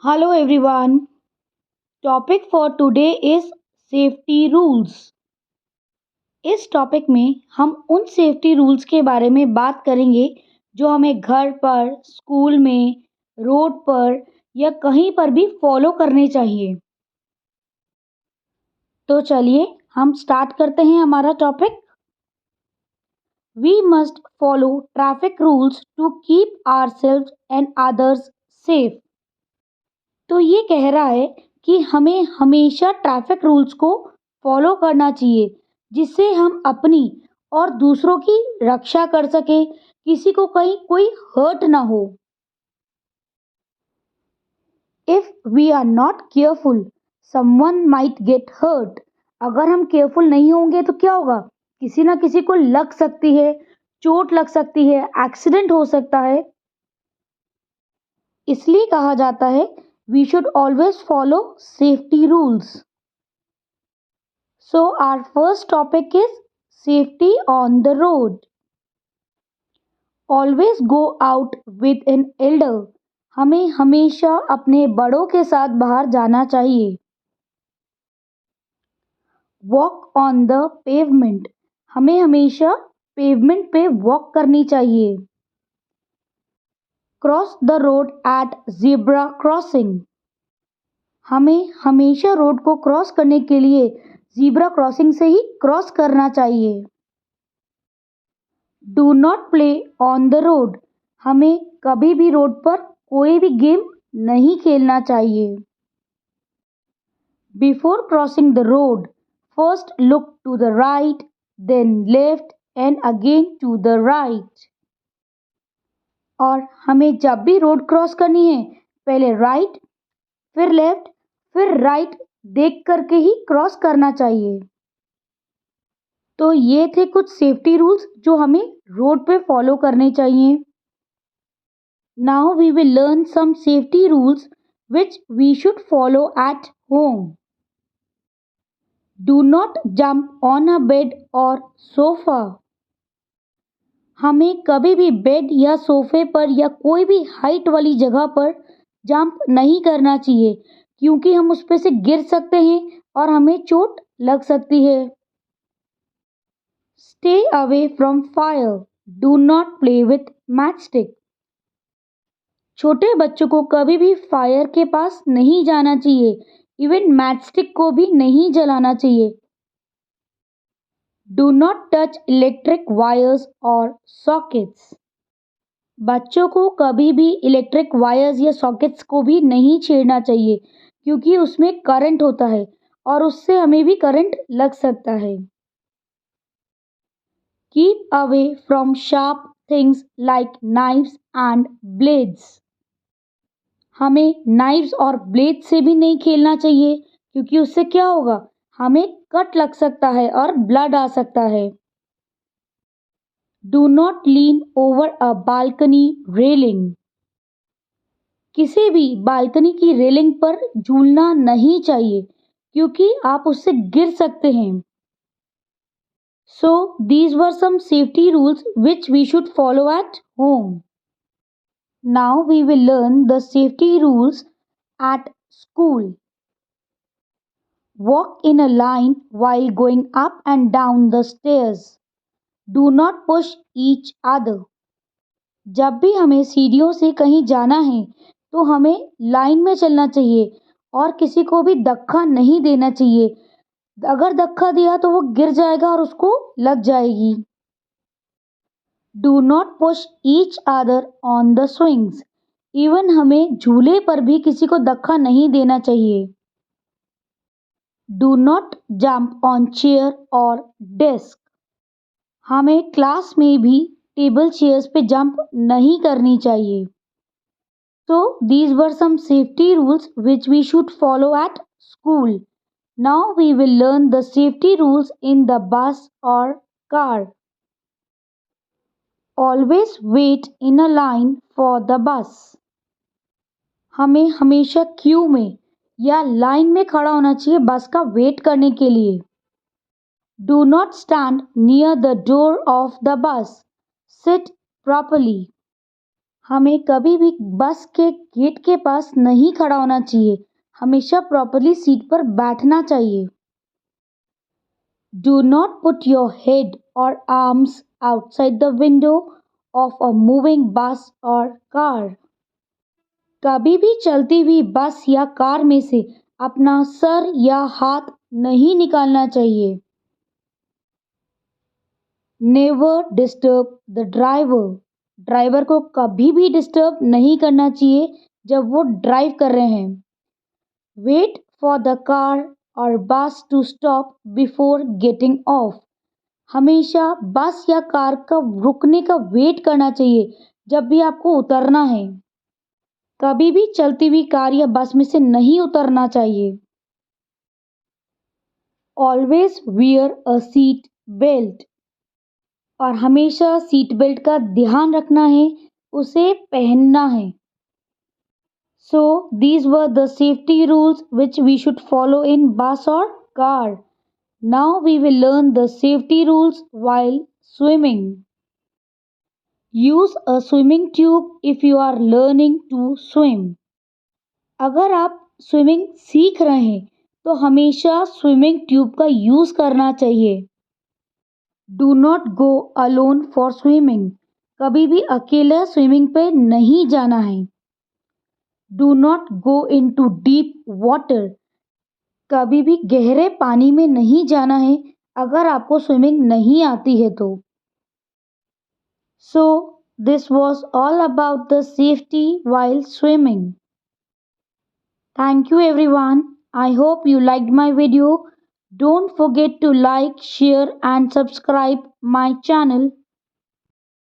Hello everyone. Topic for today is safety rules. इस topic में हम उन सेफ्टी रूल्स के बारे में बात करेंगे जो हमें घर पर, स्कूल में, रोड पर या कहीं पर भी फॉलो करने चाहिए। तो चलिए हम स्टार्ट करते हैं हमारा topic. We must follow traffic rules to keep ourselves and others safe. तो ये कह रहा है कि हमें हमेशा ट्रैफिक रूल्स को फॉलो करना चाहिए जिससे हम अपनी और दूसरों की रक्षा कर सके, किसी को कहीं कोई हर्ट ना हो। If we are not careful someone might get hurt. अगर हम केयरफुल नहीं होंगे तो क्या होगा, किसी ना किसी को लग सकती है, चोट लग सकती है, एक्सीडेंट हो सकता है। इसलिए कहा जाता है we should always follow safety rules. So our first topic is safety on the road. Always go out with an elder. हमें हमेशा अपने बड़ों के साथ बाहर जाना चाहिए। Walk on the pavement. हमें हमेशा पेवमेंट पे वॉक करनी चाहिए। Cross the road at zebra crossing. हमें हमेशा रोड को क्रॉस करने के लिए ज़ीब्रा क्रॉसिंग से ही क्रॉस करना चाहिए। Do not play on the road. हमें कभी भी रोड पर कोई भी गेम नहीं खेलना चाहिए। Before crossing the road first look to the right, then left and again to the right. और हमें जब भी रोड क्रॉस करनी है पहले राइट, फिर लेफ्ट, फिर राइट देख करके ही क्रॉस करना चाहिए। तो ये थे कुछ सेफ्टी रूल्स जो हमें रोड पे फॉलो करने चाहिए। Now we will learn some safety rules which we should follow at home. Do not jump on a bed और सोफा। हमें कभी भी बेड या सोफे पर या कोई भी हाइट वाली जगह पर जंप नहीं करना चाहिए क्योंकि हम उस पे से गिर सकते हैं और हमें चोट लग सकती है। Stay away from fire. Do not play with matchstick. छोटे बच्चों को कभी भी फायर के पास नहीं जाना चाहिए, इवन मैचस्टिक को भी नहीं जलाना चाहिए। Do not touch electric wires or sockets. बच्चों को कभी भी इलेक्ट्रिक वायर्स या सॉकेट्स को भी नहीं छेड़ना चाहिए क्योंकि उसमें करंट होता है और उससे हमें भी करंट लग सकता है। Keep away from sharp things like knives and blades. हमें नाइव्स और ब्लेड से भी नहीं खेलना चाहिए क्योंकि उससे क्या होगा, हमें कट लग सकता है और ब्लड आ सकता है। Do not lean over a balcony railing. किसी भी बालकनी की रेलिंग पर झूलना नहीं चाहिए क्योंकि आप उससे गिर सकते हैं। So these were some safety rules which we should follow at home. Now we will learn the safety rules at school. Walk in a line while going up and down the stairs. Do not push each other. जब भी हमें सीढ़ियों से कहीं जाना है तो हमें लाइन में चलना चाहिए और किसी को भी धक्का नहीं देना चाहिए। अगर धक्का दिया तो वो गिर जाएगा और उसको लग जाएगी। Do not push each other on the swings. Even हमें झूले पर भी किसी को धक्का नहीं देना चाहिए। Do not jump on chair और डेस्क। हमें क्लास में भी टेबल चेयर्स पे जंप नहीं करनी चाहिए। So these were some safety rules which we should follow at school. Now we will learn the safety rules in the bus or car. Always wait in a line for the bus. हमें हमेशा Q में या line में खड़ा होना चाहिए बस का वेट करने के लिए। Do not stand near the door of the bus. Sit properly. हमें कभी भी बस के गेट के पास नहीं खड़ा होना चाहिए, हमेशा प्रॉपरली सीट पर बैठना चाहिए। Do not put your head or arms outside the window of a moving bus or car. कभी भी चलती हुई बस या कार में से अपना सर या हाथ नहीं निकालना चाहिए। Never disturb the driver. Driver को कभी भी डिस्टर्ब नहीं करना चाहिए जब वो ड्राइव कर रहे हैं। वेट फॉर द कार और bus to stop before getting off. हमेशा बस या कार का रुकने का वेट करना चाहिए जब भी आपको उतरना है। कभी भी चलती हुई कार या बस में से नहीं उतरना चाहिए। ऑलवेज वियर अ सीट बेल्ट। और हमेशा सीट बेल्ट का ध्यान रखना है, उसे पहनना है। So these were the safety rules which we should follow in bus और car. Now we will learn the safety rules while swimming. Use a swimming tube if you are learning to swim. अगर आप swimming सीख रहे हैं तो हमेशा swimming tube का use करना चाहिए। Do not go alone for swimming. कभी भी अकेला स्विमिंग पे नहीं जाना है। Do not go into deep water. कभी भी गहरे पानी में नहीं जाना है अगर आपको स्विमिंग नहीं आती है तो। So this was all about the safety while swimming. Thank you everyone. I hope you liked my video. Don't forget to like, share and subscribe my channel.